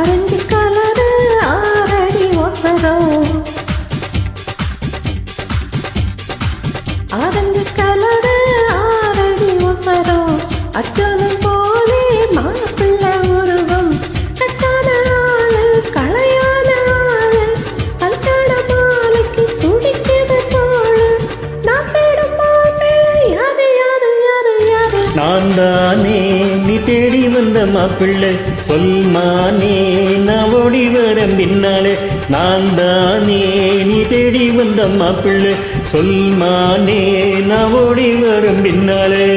Orange colour ஆரடி ஒசரம், orange colour ஆரடி ஒசரம், அச்சோனம் போலே மாப்பிள்ளை உருவம், கட்டான ஆளு களையான ஆளு, கல்யாண மாலைக்கு துடிக்குது தோளு, நான் தேடும் மாப்பிள்ளை யாரு யாரு யாரு யாரு? நான் தானே நீ தேடி வந்த மாப்பிள்ளை, சொல்மானே நான் ஓடி வர பின்னாலே. நான் தானே நீ தேடி வந்த மாப்பிள்ளை, சொல்மானே நான் ஓடி வரும் பின்னாலே.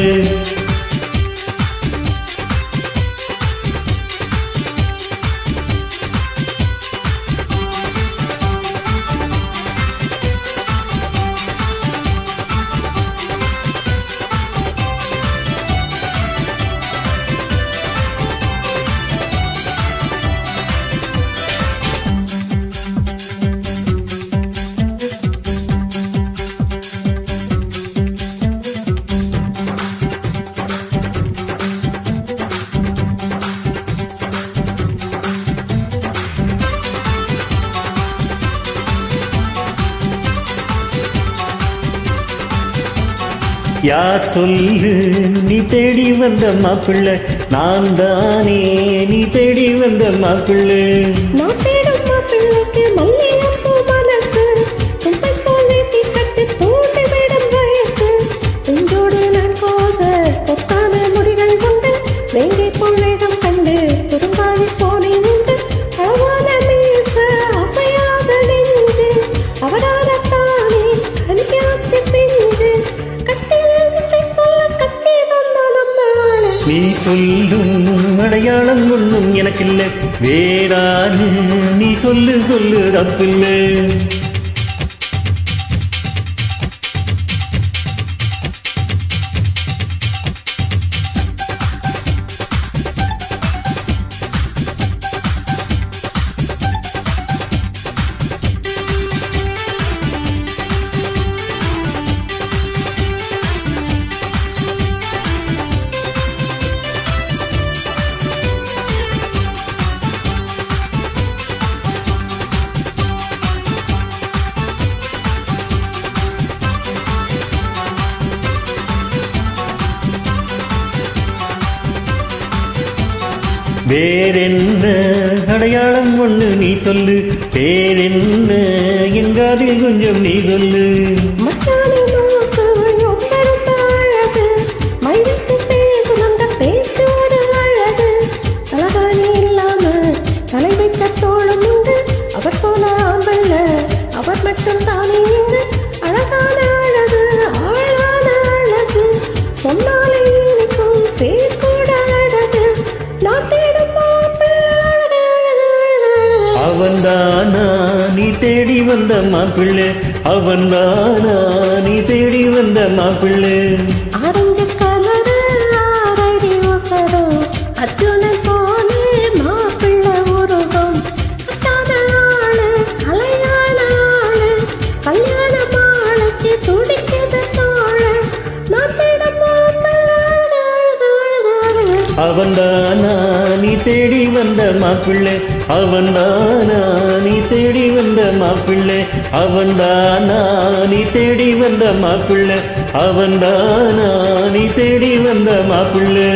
யார் சொல்லு நீ தேடி வந்த மாப்பிள்ளை, நான் தானே நீ தேடி வந்த மாப்பிள்ளை. நான் தேடும் மாப்பிள்ளைக்கு மல்லிகைப்பூ மனசு, தும்பை போல் நீட்டி கட்டி தூண்டி விடும் வயசு, உங்களோடு நான் போக கொத்தான முடிகள் உண்டு, வேங்கை போல் வேகம் கண்டு துரும்பாகி போனே உண்டு, அழகான மீச அசையாத நெஞ்சு, அவரான தானே கனியாச்சு பிஞ்சு, நீ சொல்லும் அடையாளம் ஒன்றும் எனக்கில்லை, வேறானு நீ சொல்லு சொல்லு தப்பில்லை. வேறென்ன அடையாளம் ஒண்ணு நீ சொல்லு, பேரென்ன எங்காதில் கொஞ்சம் நீ சொல்லு. தலை வைத்த தோளும் உண்டு, அவர் போல ஆம்பல்ல அவர் மட்டும் தானே இங்கு, அழகான அழகு ஆழான அழகு, சொன்னாலே இருக்கும் பேர் கூட அழகு, நான் தேடும் மாப்பிள்ளை. அவன்தானா நீ தேடி வந்த மாப்பிள்ளை, அவன்தானா நீ தேடி வந்த மாப்பிள்ளை. ஆரஞ்சு கலரு ஆரடி ஒசரம், அர்ஜுனன் போலே மாப்பிள்ளை உருவம், கட்டான ஆளு கலையான ஆளு, கல்யாண மாலைக்கு துடிக்குது தோளு, நான் தேடும் மாப்பிள்ளை. அவன்தானா நீ தேடி வந்த மாப்பிள்ளை, அவன்தானா நீ தேடி வந்த மாப்பிள்ளை, அவன்தானா நீ தேடி வந்த மாப்பிள்ளை, அவன்தானா நீ தேடி வந்த மாப்பிள்ளை.